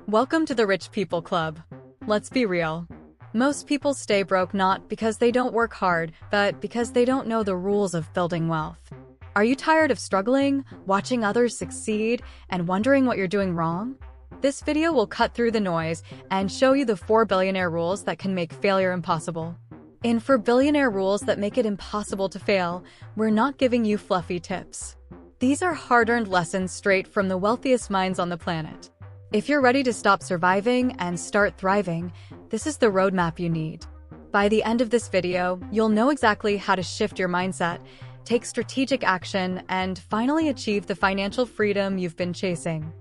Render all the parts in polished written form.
Welcome to the Rich People Club. Let's be real. Most people stay broke not because they don't work hard, but because they don't know the rules of building wealth. Are you tired of struggling, watching others succeed, and wondering what you're doing wrong? This video will cut through the noise and show you the 4 billionaire rules that can make failure impossible. In 4 billionaire rules that make it impossible to fail, we're not giving you fluffy tips. These are hard-earned lessons straight from the wealthiest minds on the planet. If you're ready to stop surviving and start thriving, this is the roadmap you need. By the end of this video, you'll know exactly how to shift your mindset, take strategic action, and finally achieve the financial freedom you've been chasing.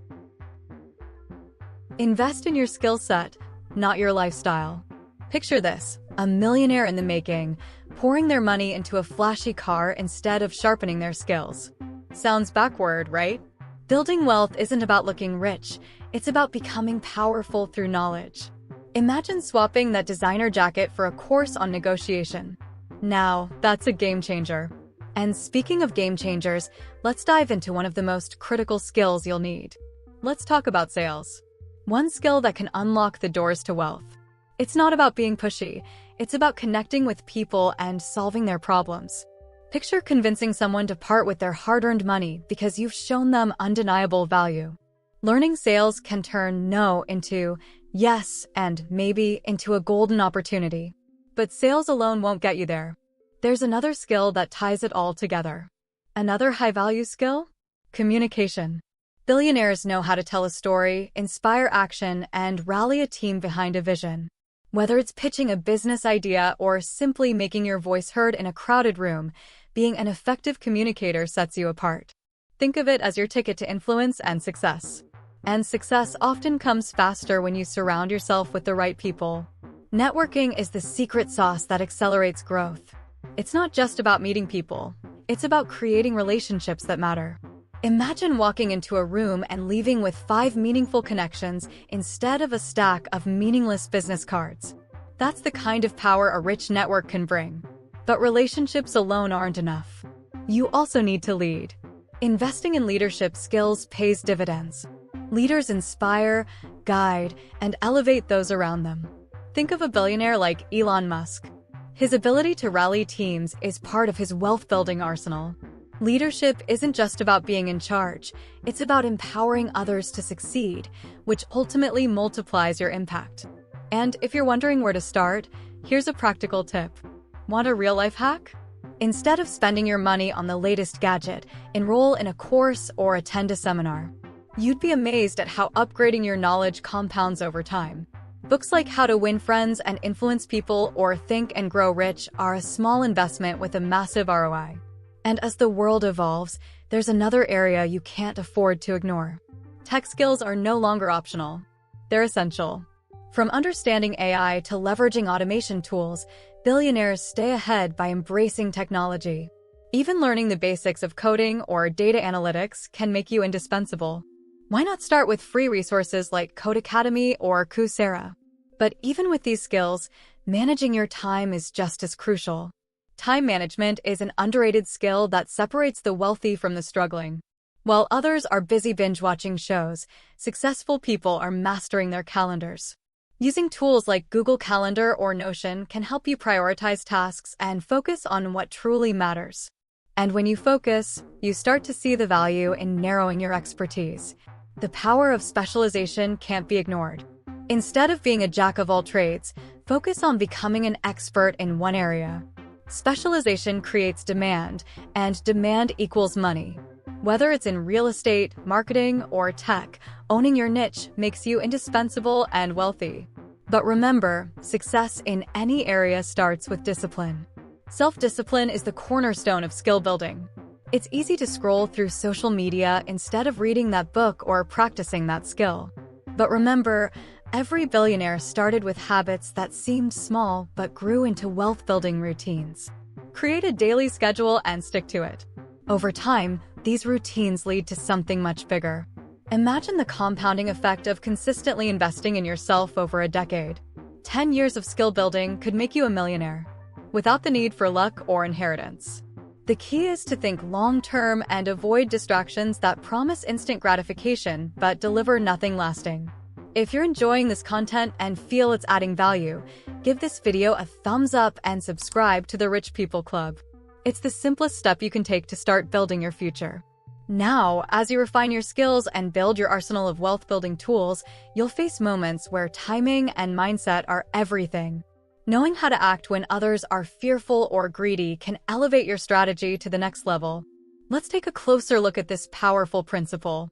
Invest in your skill set, not your lifestyle. Picture this, a millionaire in the making, pouring their money into a flashy car instead of sharpening their skills. Sounds backward, right? Building wealth isn't about looking rich, it's about becoming powerful through knowledge. Imagine swapping that designer jacket for a course on negotiation. Now, that's a game changer. And speaking of game changers, let's dive into one of the most critical skills you'll need. Let's talk about sales. One skill that can unlock the doors to wealth. It's not about being pushy, it's about connecting with people and solving their problems. Picture convincing someone to part with their hard-earned money because you've shown them undeniable value. Learning sales can turn no into yes and maybe into a golden opportunity. But sales alone won't get you there. There's another skill that ties it all together. Another high-value skill? Communication. Billionaires know how to tell a story, inspire action, and rally a team behind a vision. Whether it's pitching a business idea or simply making your voice heard in a crowded room, being an effective communicator sets you apart. Think of it as your ticket to influence and success. And success often comes faster when you surround yourself with the right people. Networking is the secret sauce that accelerates growth. It's not just about meeting people, it's about creating relationships that matter. Imagine walking into a room and leaving with 5 meaningful connections instead of a stack of meaningless business cards. That's the kind of power a rich network can bring. But relationships alone aren't enough. You also need to lead. Investing in leadership skills pays dividends. Leaders inspire, guide, and elevate those around them. Think of a billionaire like Elon Musk. His ability to rally teams is part of his wealth-building arsenal. Leadership isn't just about being in charge, it's about empowering others to succeed, which ultimately multiplies your impact. And if you're wondering where to start, here's a practical tip. Want a real-life hack? Instead of spending your money on the latest gadget, enroll in a course or attend a seminar. You'd be amazed at how upgrading your knowledge compounds over time. Books like How to Win Friends and Influence People or Think and Grow Rich are a small investment with a massive ROI. And as the world evolves, there's another area you can't afford to ignore. Tech skills are no longer optional. They're essential. From understanding AI to leveraging automation tools, billionaires stay ahead by embracing technology. Even learning the basics of coding or data analytics can make you indispensable. Why not start with free resources like Codecademy or Coursera? But even with these skills, managing your time is just as crucial. Time management is an underrated skill that separates the wealthy from the struggling. While others are busy binge-watching shows, successful people are mastering their calendars. Using tools like Google Calendar or Notion can help you prioritize tasks and focus on what truly matters. And when you focus, you start to see the value in narrowing your expertise. The power of specialization can't be ignored. Instead of being a jack of all trades, focus on becoming an expert in one area. Specialization creates demand, and demand equals money. Whether it's in real estate, marketing, or tech, owning your niche makes you indispensable and wealthy. But remember, success in any area starts with discipline. Self-discipline is the cornerstone of skill building. It's easy to scroll through social media instead of reading that book or practicing that skill. But remember, every billionaire started with habits that seemed small but grew into wealth-building routines. Create a daily schedule and stick to it. Over time, these routines lead to something much bigger. Imagine the compounding effect of consistently investing in yourself over a decade. 10 years of skill building could make you a millionaire, without the need for luck or inheritance. The key is to think long-term and avoid distractions that promise instant gratification but deliver nothing lasting. If you're enjoying this content and feel it's adding value, give this video a thumbs up and subscribe to the Rich People Club. It's the simplest step you can take to start building your future. Now, as you refine your skills and build your arsenal of wealth-building tools, you'll face moments where timing and mindset are everything. Knowing how to act when others are fearful or greedy can elevate your strategy to the next level. Let's take a closer look at this powerful principle.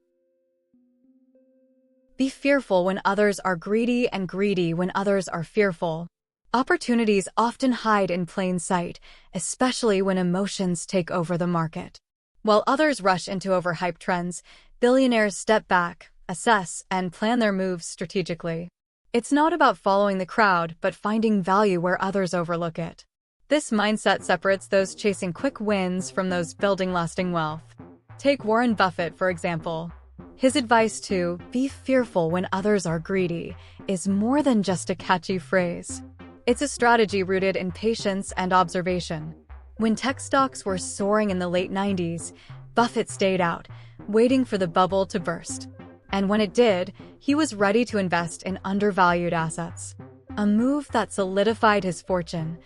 Be fearful when others are greedy and greedy when others are fearful. Opportunities often hide in plain sight, especially when emotions take over the market. While others rush into overhyped trends, billionaires step back, assess, and plan their moves strategically. It's not about following the crowd, but finding value where others overlook it. This mindset separates those chasing quick wins from those building lasting wealth. Take Warren Buffett, for example. His advice to be fearful when others are greedy is more than just a catchy phrase. It's a strategy rooted in patience and observation. When tech stocks were soaring in the late 90s, Buffett stayed out, waiting for the bubble to burst. And when it did, he was ready to invest in undervalued assets. A move that solidified his fortune.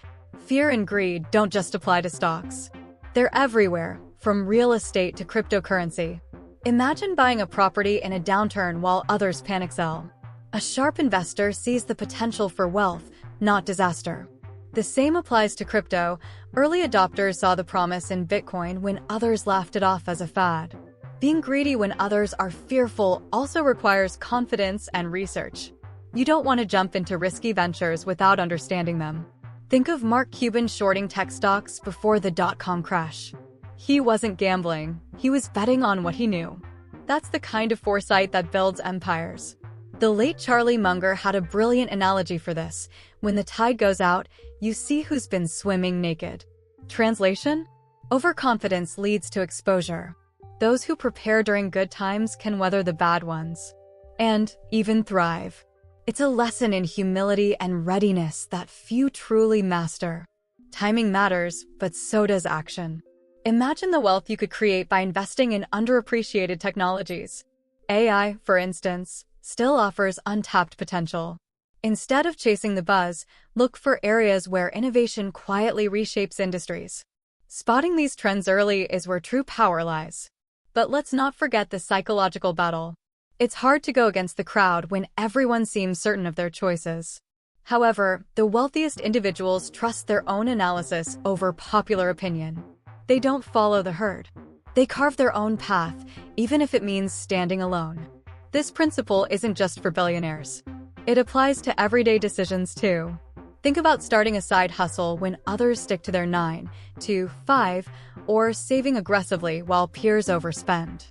Fear and greed don't just apply to stocks. They're everywhere, from real estate to cryptocurrency. Imagine buying a property in a downturn while others panic sell. A sharp investor sees the potential for wealth, not disaster. The same applies to crypto. Early adopters saw the promise in Bitcoin when others laughed it off as a fad. Being greedy when others are fearful also requires confidence and research. You don't want to jump into risky ventures without understanding them. Think of Mark Cuban shorting tech stocks before the dot-com crash. He wasn't gambling, he was betting on what he knew. That's the kind of foresight that builds empires. The late Charlie Munger had a brilliant analogy for this. When the tide goes out, you see who's been swimming naked. Translation? Overconfidence leads to exposure. Those who prepare during good times can weather the bad ones. And even thrive. It's a lesson in humility and readiness that few truly master. Timing matters, but so does action. Imagine the wealth you could create by investing in underappreciated technologies. AI, for instance, still offers untapped potential. Instead of chasing the buzz, look for areas where innovation quietly reshapes industries. Spotting these trends early is where true power lies. But let's not forget the psychological battle. It's hard to go against the crowd when everyone seems certain of their choices. However, the wealthiest individuals trust their own analysis over popular opinion. They don't follow the herd. They carve their own path, even if it means standing alone. This principle isn't just for billionaires. It applies to everyday decisions too. Think about starting a side hustle when others stick to their 9 to 5, or saving aggressively while peers overspend.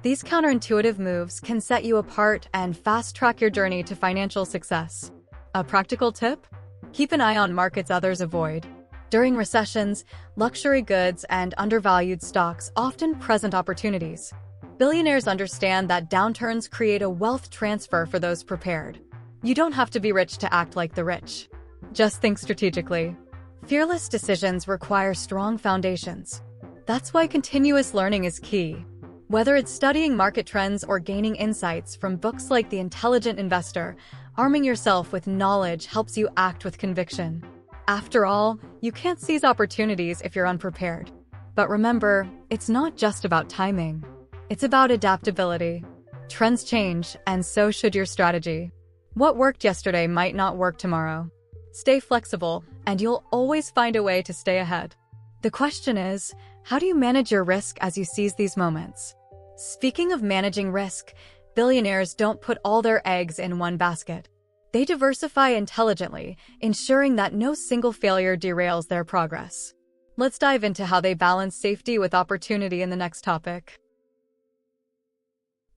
These counterintuitive moves can set you apart and fast-track your journey to financial success. A practical tip? Keep an eye on markets others avoid. During recessions, luxury goods and undervalued stocks often present opportunities. Billionaires understand that downturns create a wealth transfer for those prepared. You don't have to be rich to act like the rich. Just think strategically. Fearless decisions require strong foundations. That's why continuous learning is key. Whether it's studying market trends or gaining insights from books like The Intelligent Investor, arming yourself with knowledge helps you act with conviction. After all, you can't seize opportunities if you're unprepared. But remember, it's not just about timing. It's about adaptability. Trends change, and so should your strategy. What worked yesterday might not work tomorrow. Stay flexible, and you'll always find a way to stay ahead. The question is, how do you manage your risk as you seize these moments? Speaking of managing risk, billionaires don't put all their eggs in one basket. They diversify intelligently, ensuring that no single failure derails their progress. Let's dive into how they balance safety with opportunity in the next topic.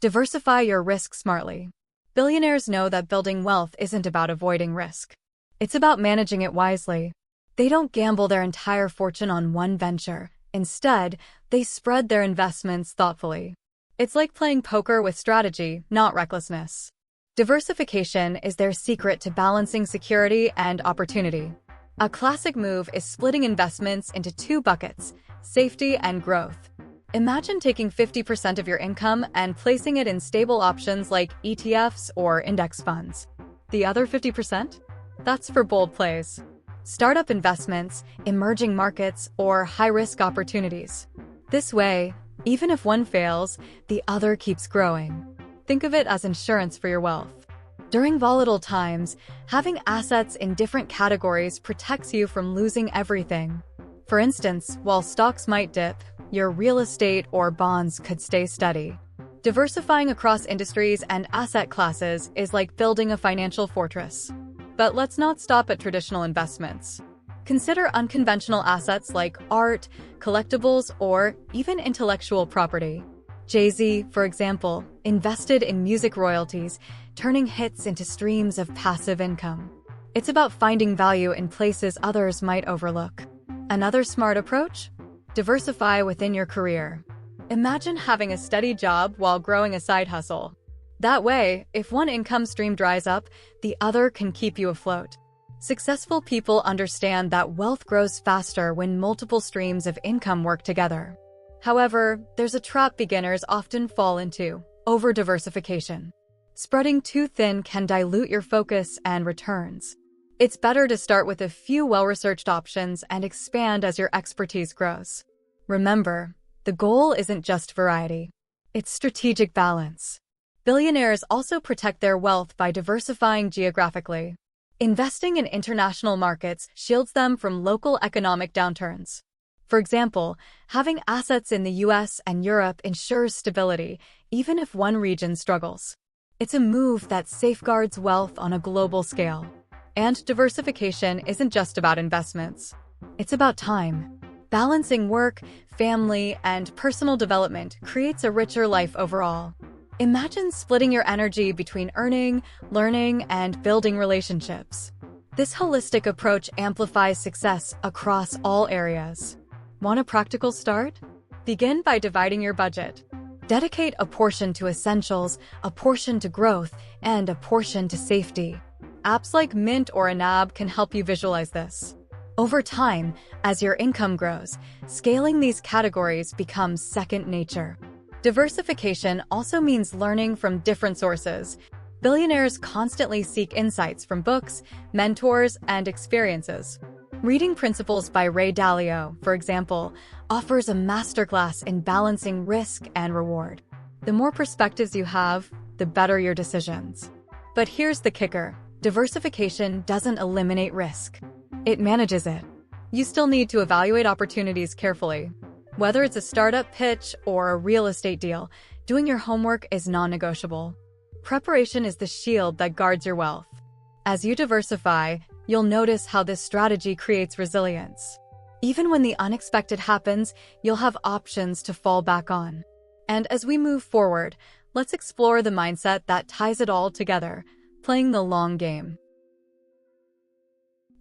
Diversify your risk smartly. Billionaires know that building wealth isn't about avoiding risk. It's about managing it wisely. They don't gamble their entire fortune on one venture. Instead, they spread their investments thoughtfully. It's like playing poker with strategy, not recklessness. Diversification is their secret to balancing security and opportunity. A classic move is splitting investments into two buckets, safety and growth. Imagine taking 50% of your income and placing it in stable options like ETFs or index funds. The other 50%? That's for bold plays. Startup investments, emerging markets, or high-risk opportunities. This way, even if one fails, the other keeps growing. Think of it as insurance for your wealth. During volatile times, having assets in different categories protects you from losing everything. For instance, while stocks might dip, your real estate or bonds could stay steady. Diversifying across industries and asset classes is like building a financial fortress. But let's not stop at traditional investments. Consider unconventional assets like art, collectibles, or even intellectual property. Jay-Z, for example, invested in music royalties, turning hits into streams of passive income. It's about finding value in places others might overlook. Another smart approach? Diversify within your career. Imagine having a steady job while growing a side hustle. That way, if one income stream dries up, the other can keep you afloat. Successful people understand that wealth grows faster when multiple streams of income work together. However, there's a trap beginners often fall into: over-diversification. Spreading too thin can dilute your focus and returns. It's better to start with a few well-researched options and expand as your expertise grows. Remember, the goal isn't just variety. It's strategic balance. Billionaires also protect their wealth by diversifying geographically. Investing in international markets shields them from local economic downturns. For example, having assets in the US and Europe ensures stability, even if one region struggles. It's a move that safeguards wealth on a global scale. And diversification isn't just about investments. It's about time. Balancing work, family, and personal development creates a richer life overall. Imagine splitting your energy between earning, learning, and building relationships. This holistic approach amplifies success across all areas. Want a practical start? Begin by dividing your budget. Dedicate a portion to essentials, a portion to growth, and a portion to safety. Apps like Mint or Anab can help you visualize this. Over time, as your income grows, scaling these categories becomes second nature. Diversification also means learning from different sources. Billionaires constantly seek insights from books, mentors, and experiences. Reading Principles by Ray Dalio, for example, offers a masterclass in balancing risk and reward. The more perspectives you have, the better your decisions. But here's the kicker: diversification doesn't eliminate risk. It manages it. You still need to evaluate opportunities carefully. Whether it's a startup pitch or a real estate deal, doing your homework is non-negotiable. Preparation is the shield that guards your wealth. As you diversify, you'll notice how this strategy creates resilience. Even when the unexpected happens, you'll have options to fall back on. And as we move forward, let's explore the mindset that ties it all together, playing the long game.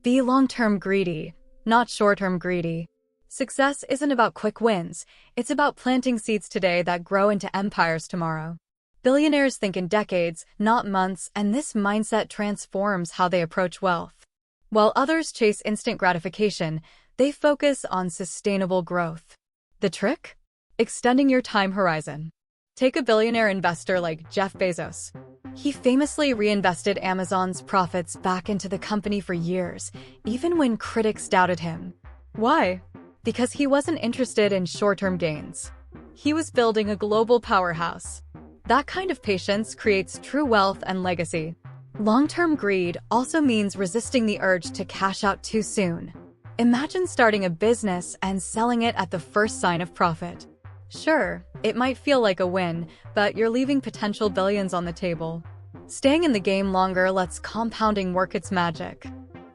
Be long-term greedy, not short-term greedy. Success isn't about quick wins, it's about planting seeds today that grow into empires tomorrow. Billionaires think in decades, not months, and this mindset transforms how they approach wealth. While others chase instant gratification, they focus on sustainable growth. The trick? Extending your time horizon. Take a billionaire investor like Jeff Bezos. He famously reinvested Amazon's profits back into the company for years, even when critics doubted him. Why? Because he wasn't interested in short-term gains. He was building a global powerhouse. That kind of patience creates true wealth and legacy. Long-term greed also means resisting the urge to cash out too soon. Imagine starting a business and selling it at the first sign of profit. Sure, it might feel like a win, but you're leaving potential billions on the table. Staying in the game longer lets compounding work its magic.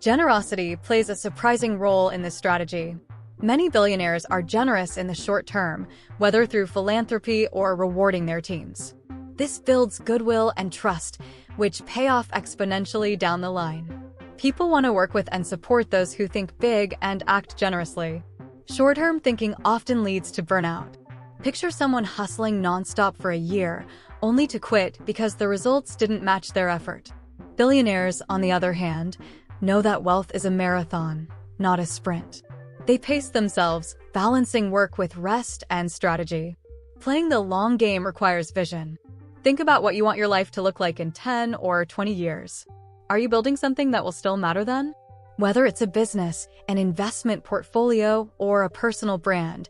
Generosity plays a surprising role in this strategy. Many billionaires are generous in the short term, whether through philanthropy or rewarding their teams. This builds goodwill and trust, which pay off exponentially down the line. People want to work with and support those who think big and act generously. Short-term thinking often leads to burnout. Picture someone hustling nonstop for a year, only to quit because the results didn't match their effort. Billionaires, on the other hand, know that wealth is a marathon, not a sprint. They pace themselves, balancing work with rest and strategy. Playing the long game requires vision. Think about what you want your life to look like in 10 or 20 years. Are you building something that will still matter then? Whether it's a business, an investment portfolio, or a personal brand,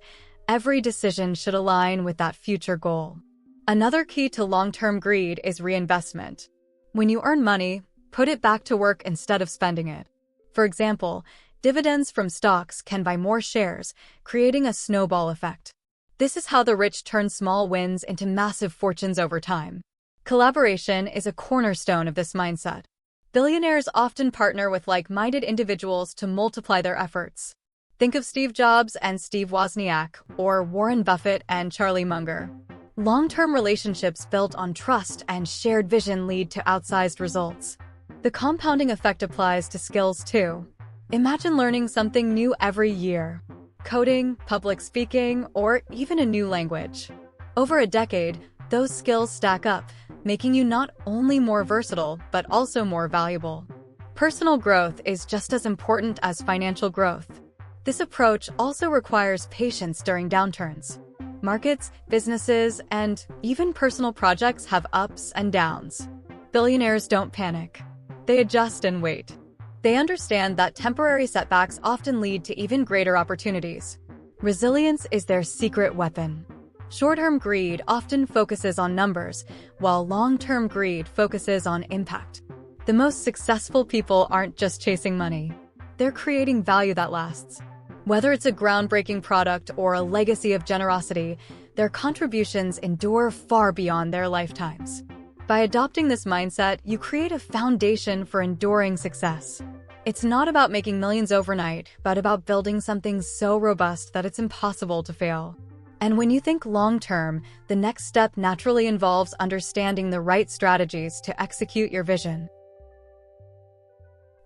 every decision should align with that future goal. Another key to long-term greed is reinvestment. When you earn money, put it back to work instead of spending it. For example, dividends from stocks can buy more shares, creating a snowball effect. This is how the rich turn small wins into massive fortunes over time. Collaboration is a cornerstone of this mindset. Billionaires often partner with like-minded individuals to multiply their efforts. Think of Steve Jobs and Steve Wozniak, or Warren Buffett and Charlie Munger. Long-term relationships built on trust and shared vision lead to outsized results. The compounding effect applies to skills too. Imagine learning something new every year. Coding, public speaking, or even a new language. Over a decade, those skills stack up, making you not only more versatile, but also more valuable. Personal growth is just as important as financial growth. This approach also requires patience during downturns. Markets, businesses, and even personal projects have ups and downs. Billionaires don't panic. They adjust and wait. They understand that temporary setbacks often lead to even greater opportunities. Resilience is their secret weapon. Short-term greed often focuses on numbers, while long-term greed focuses on impact. The most successful people aren't just chasing money. They're creating value that lasts. Whether it's a groundbreaking product or a legacy of generosity, their contributions endure far beyond their lifetimes. By adopting this mindset, you create a foundation for enduring success. It's not about making millions overnight, but about building something so robust that it's impossible to fail. And when you think long-term, the next step naturally involves understanding the right strategies to execute your vision.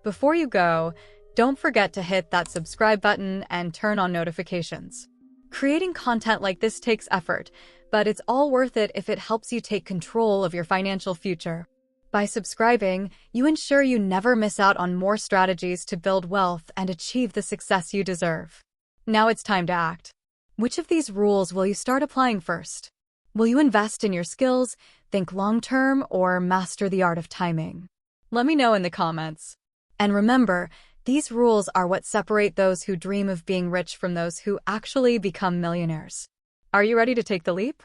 Before you go, don't forget to hit that subscribe button and turn on notifications. Creating content like this takes effort, but it's all worth it if it helps you take control of your financial future. By subscribing, you ensure you never miss out on more strategies to build wealth and achieve the success you deserve. Now it's time to act. Which of these rules will you start applying first? Will you invest in your skills, think long-term, or master the art of timing? Let me know in the comments. And remember, these rules are what separate those who dream of being rich from those who actually become millionaires. Are you ready to take the leap?